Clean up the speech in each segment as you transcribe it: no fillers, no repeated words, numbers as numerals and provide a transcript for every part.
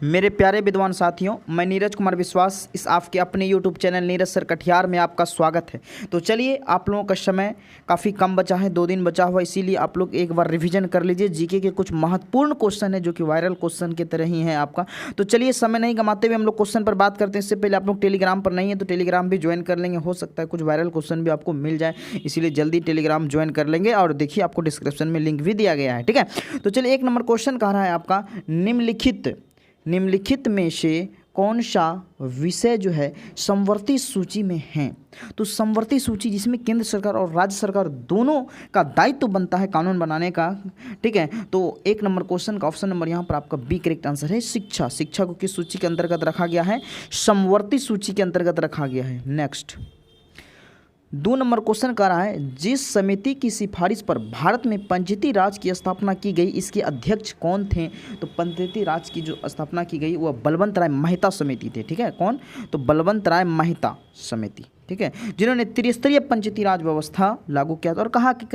मेरे प्यारे विद्वान साथियों, मैं नीरज कुमार विश्वास इस आपके अपने YouTube channel Neeraj sir Katihar में आपका स्वागत है। तो चलिए, आप लोगों का समय काफ़ी कम बचा है, 2 दिन बचा हुआ, इसीलिए आप लोग एक बार रिवीजन कर लीजिए। जीके के कुछ महत्वपूर्ण क्वेश्चन है जो कि वायरल क्वेश्चन की तरह ही है आपका। तो चलिए, समय नहीं गंवाते हुए हम लोग क्वेश्चन पर बात करते हैं। इससे पहले आप लोग टेलीग्राम पर नहीं है तो टेलीग्राम भी ज्वाइन कर लेंगे, हो सकता है कुछ वायरल क्वेश्चन भी आपको मिल जाए, इसीलिए जल्दी टेलीग्राम ज्वाइन कर लेंगे। और देखिए, आपको डिस्क्रिप्शन में लिंक भी दिया गया है, ठीक है। तो चलिए, 1 नंबर क्वेश्चन कह रहा है आपका, निम्नलिखित में से कौन सा विषय जो है समवर्ती सूची में है। तो समवर्ती सूची जिसमें केंद्र सरकार और राज्य सरकार दोनों का दायित्व बनता है कानून बनाने का, ठीक है। तो 1 नंबर क्वेश्चन का ऑप्शन नंबर यहाँ पर आपका बी करेक्ट आंसर है। शिक्षा को किस सूची के अंतर्गत रखा गया है? समवर्ती सूची के अंतर्गत रखा गया है। नेक्स्ट 2 नंबर क्वेश्चन कर रहा है, जिस समिति की सिफारिश पर भारत में पंचायती राज की स्थापना की गई, इसके अध्यक्ष कौन थे? तो पंचायती राज की जो स्थापना की गई वह बलवंत राय मेहता समिति थे, ठीक है। कौन? तो बलवंत राय मेहता समिति, ठीक है, जिन्होंने त्रिस्तरीय पंचायती राज व्यवस्था लागू किया था और कहा कि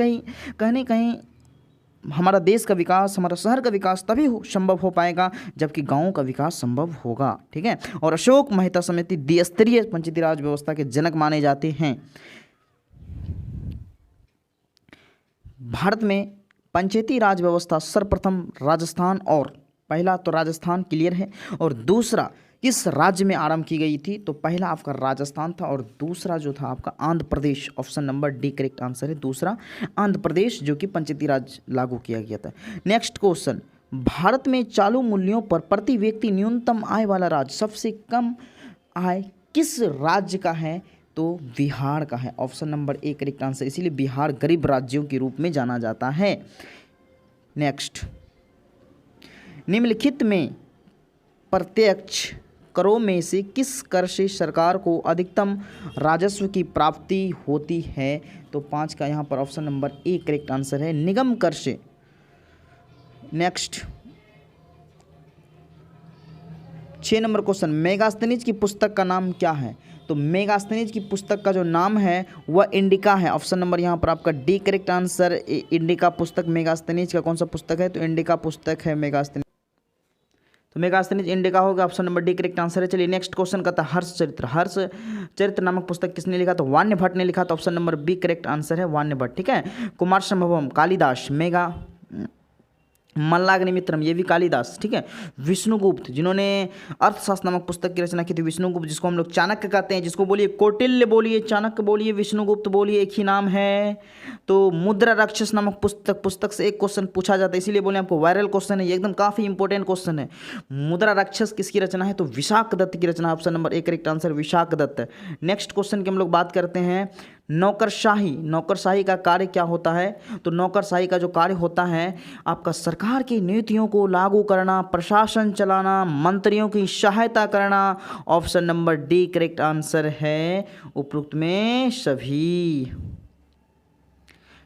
कहीं हमारा देश का विकास, हमारा शहर का विकास तभी संभव हो पाएगा जबकि गाँव का विकास संभव होगा, ठीक है। और अशोक मेहता समिति द्विस्तरीय पंचायती राज व्यवस्था के जनक माने जाते हैं। भारत में पंचायती राज व्यवस्था सर्वप्रथम राजस्थान, और पहला तो राजस्थान क्लियर है, और दूसरा किस राज्य में आरंभ की गई थी? तो पहला आपका राजस्थान था और दूसरा जो था आपका Andhra Pradesh. Option number D correct answer है, दूसरा आंध्र प्रदेश जो कि पंचायती राज लागू किया गया था। नेक्स्ट क्वेश्चन, भारत में चालू मूल्यों पर प्रति व्यक्ति न्यूनतम आय वाला राज्य सबसे कम आय किस राज्य का है? तो बिहार का है। Option number A correct answer, इसीलिए बिहार गरीब राज्यों के रूप में जाना जाता है। नेक्स्ट, निम्नलिखित में प्रत्यक्ष करों में से किस कर से सरकार को अधिकतम राजस्व की प्राप्ति होती है? तो 5 का यहाँ पर option number A correct answer है, निगम कर से। नेक्स्ट 6 नंबर क्वेश्चन, मेगास्थनीज की पुस्तक का नाम क्या है? तो मेगास्थनीज की पुस्तक का जो नाम है वह इंडिका है। ऑप्शन नंबर यहाँ पर आपका डी करेक्ट आंसर, इंडिका पुस्तक मेगास्थनीज का कौन सा पुस्तक है? तो इंडिका पुस्तक है मेगास्थनीज, तो मेगास्थनीज इंडिका होगा। Option number D correct answer है। चलिए, नेक्स्ट क्वेश्चन का था हर्ष चरित्र नामक पुस्तक किसने लिखा? तो वाण्य भट्ट ने लिखा। तो option number B correct answer है, वाण्य भट्ट, ठीक है। कुमार संभवम, कालिदास, मल्लाग्नि मित्रम, ये भी कालिदास, ठीक है। विष्णुगुप्त, जिन्होंने अर्थशास्त्र नामक पुस्तक की रचना की थी, विष्णुगुप्त, जिसको हम लोग चाणक्य कहते हैं, जिसको बोलिए कौटिल्य बोलिए, चाणक्य बोलिए, विष्णुगुप्त बोलिए, एक ही नाम है। तो मुद्रा राक्षस नामक पुस्तक से एक क्वेश्चन पूछा जाता है, इसीलिए बोले आपको वायरल क्वेश्चन है, ये एकदम काफी इंपॉर्टेंट क्वेश्चन है। मुद्रा राक्षस किसकी रचना है? तो विशाख दत्त की रचना। Option number A correct answer, Vishakha Datta. Next question की हम लोग बात करते हैं, नौकरशाही का कार्य क्या होता है? तो नौकरशाही का जो कार्य होता है आपका सरकार की नीतियों को लागू करना, प्रशासन चलाना, मंत्रियों की सहायता करना। Option number D correct answer है, उपरोक्त में सभी।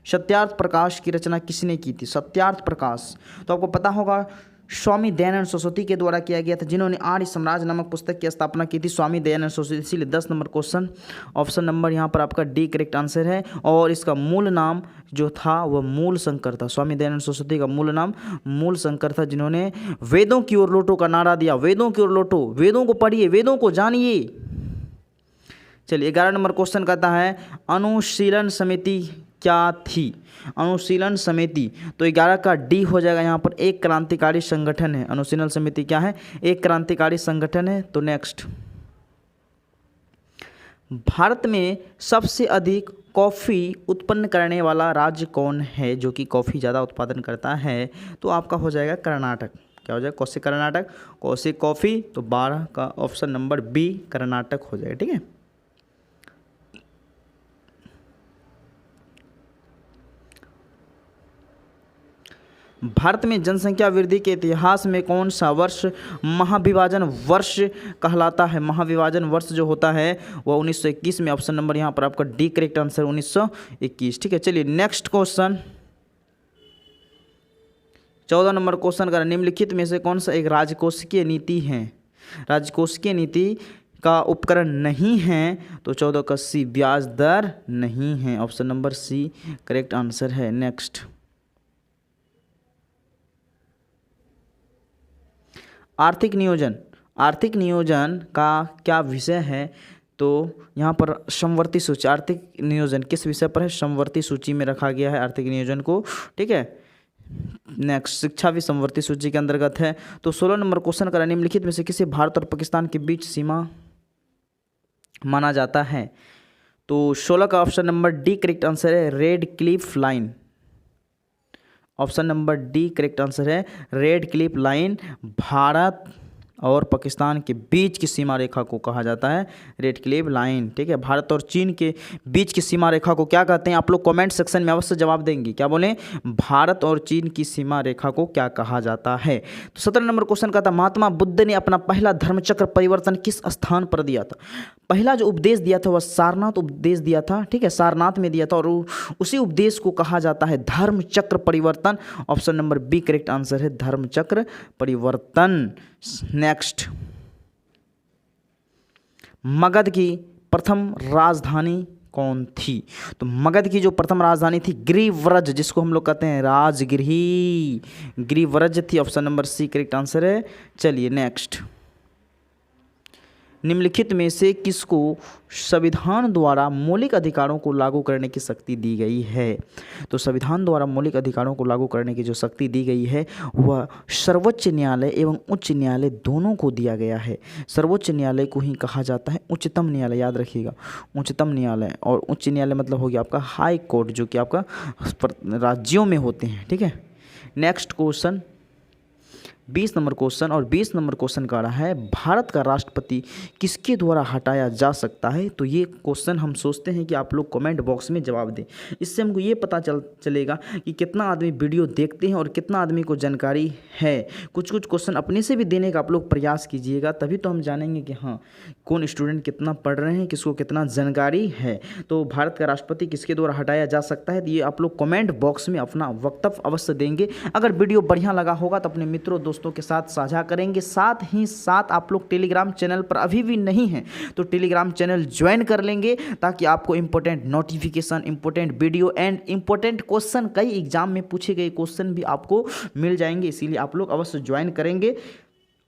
सत्यार्थ प्रकाश की रचना किसने की थी? सत्यार्थ प्रकाश तो आपको पता होगा स्वामी दयानंद सरस्वती के द्वारा किया गया था, जिन्होंने आर्य साम्राज्य नामक पुस्तक की स्थापना की थी, स्वामी दयानंद सरस्वती। इसीलिए 10 नंबर क्वेश्चन, ऑप्शन नंबर यहाँ पर आपका डी करेक्ट आंसर है। और इसका मूल नाम जो था वह मूल शंकर था। स्वामी दयानंद सरस्वती का मूल नाम मूल शंकर था, जिन्होंने वेदों की ओर लौटो का नारा दिया। वेदों की ओर लौटो, वेदों को पढ़िए, वेदों को जानिए। चलिए, 11 नंबर क्वेश्चन कहता है, अनुशीलन समिति क्या थी? अनुशीलन समिति तो 11 का डी हो जाएगा यहाँ पर, एक क्रांतिकारी संगठन है। अनुशीलन समिति क्या है? एक क्रांतिकारी संगठन है। तो नेक्स्ट, भारत में सबसे अधिक कॉफ़ी उत्पन्न करने वाला राज्य कौन है, जो कि कॉफ़ी ज़्यादा उत्पादन करता है? तो आपका हो जाएगा कर्नाटक। क्या हो जाएगा? कौन से कर्नाटक? कौन से कॉफ़ी? तो 12 का ऑप्शन नंबर बी कर्नाटक हो जाएगा, ठीक है। भारत में जनसंख्या वृद्धि के इतिहास में कौन सा वर्ष महाविभाजन वर्ष कहलाता है? महाविभाजन वर्ष जो होता है वह 1921 में। ऑप्शन नंबर यहाँ पर आपका डी करेक्ट आंसर 1921, ठीक है। चलिए, नेक्स्ट क्वेश्चन 14 नंबर क्वेश्चन का, निम्नलिखित में से कौन सा एक राजकोषीय नीति है? राजकोषीय नीति का उपकरण नहीं है। तो 14 का सी, ब्याज दर नहीं है। Option number C correct answer है। नेक्स्ट, आर्थिक नियोजन, आर्थिक नियोजन का क्या विषय है? तो यहाँ पर समवर्ती सूची, आर्थिक नियोजन किस विषय पर है? समवर्ती सूची में रखा गया है आर्थिक नियोजन को, ठीक है। नेक्स्ट, शिक्षा भी समवर्ती सूची के अंतर्गत है। तो 16 नंबर क्वेश्चन का, निम्नलिखित में से किसे भारत और पाकिस्तान के बीच सीमा माना जाता है? तो 16 का option number D correct answer है, Radcliffe line. Option number D correct answer है, रेड क्लिफ लाइन भारत और पाकिस्तान के बीच की सीमा रेखा को कहा जाता है रेड क्लिफ लाइन, ठीक है। भारत और चीन के बीच की सीमा रेखा को क्या कहते हैं? आप लोग कमेंट सेक्शन में अवश्य जवाब देंगे। क्या बोले? भारत और चीन की सीमा रेखा को क्या कहा जाता है? तो 17 नंबर क्वेश्चन का था, महात्मा बुद्ध ने अपना पहला धर्मचक्र परिवर्तन किस स्थान पर दिया था? पहला जो उपदेश दिया था वह सारनाथ उपदेश दिया था, ठीक है, सारनाथ में दिया था, और उसी उपदेश को कहा जाता है धर्मचक्र परिवर्तन। Option number B correct answer है, धर्मचक्र परिवर्तन। नेक्स्ट, मगध की प्रथम राजधानी कौन थी? तो मगध की जो प्रथम राजधानी थी गिरिव्रज, जिसको हम लोग कहते हैं राजगिरी, गिरिव्रज थी। Option number C correct answer है। चलिए नेक्स्ट, निम्नलिखित में से किसको संविधान द्वारा मौलिक अधिकारों को लागू करने की शक्ति दी गई है? तो संविधान द्वारा मौलिक अधिकारों को लागू करने की जो शक्ति दी गई है वह सर्वोच्च न्यायालय एवं उच्च न्यायालय दोनों को दिया गया है। सर्वोच्च न्यायालय को ही कहा जाता है उच्चतम न्यायालय, याद रखिएगा, उच्चतम न्यायालय। और उच्च न्यायालय मतलब हो गया आपका हाई कोर्ट, जो कि आपका राज्यों में होते हैं, ठीक है। नेक्स्ट क्वेश्चन 20 नंबर क्वेश्चन, और 20 नंबर क्वेश्चन का रहा है, भारत का राष्ट्रपति किसके द्वारा हटाया जा सकता है? तो ये क्वेश्चन हम सोचते हैं कि आप लोग कमेंट बॉक्स में जवाब दें। इससे हमको ये पता चलेगा कि कितना आदमी वीडियो देखते हैं और कितना आदमी को जानकारी है। कुछ कुछ क्वेश्चन अपने से भी देने का आप लोग प्रयास कीजिएगा, तभी तो हम जानेंगे कि हाँ कौन स्टूडेंट कितना पढ़ रहे हैं, किसको कितना जानकारी है। तो भारत का राष्ट्रपति किसके द्वारा हटाया जा सकता है, तो ये आप लोग कमेंट बॉक्स में अपना वक्तव्य अवश्य देंगे। अगर वीडियो बढ़िया लगा होगा तो अपने मित्रों दोस्तों के साथ साझा करेंगे। साथ ही साथ आप लोग टेलीग्राम चैनल पर अभी भी नहीं हैं तो टेलीग्राम चैनल ज्वाइन कर लेंगे, ताकि आपको important notification, important video and important question, कई एग्जाम में पूछे गए क्वेश्चन भी आपको मिल जाएंगे। इसीलिए आप लोग अवश्य ज्वाइन करेंगे,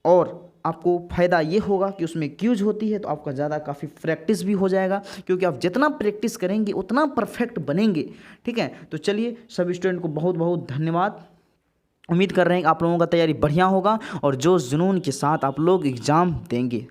और आपको फ़ायदा ये होगा कि उसमें क्यूज होती है तो आपका ज़्यादा काफ़ी प्रैक्टिस भी हो जाएगा, क्योंकि आप जितना प्रैक्टिस करेंगे उतना परफेक्ट बनेंगे, ठीक है। तो चलिए, सभी स्टूडेंट को बहुत बहुत धन्यवाद। उम्मीद कर रहे हैं कि आप लोगों का तैयारी बढ़िया होगा और जोश जुनून के साथ आप लोग एग्ज़ाम देंगे।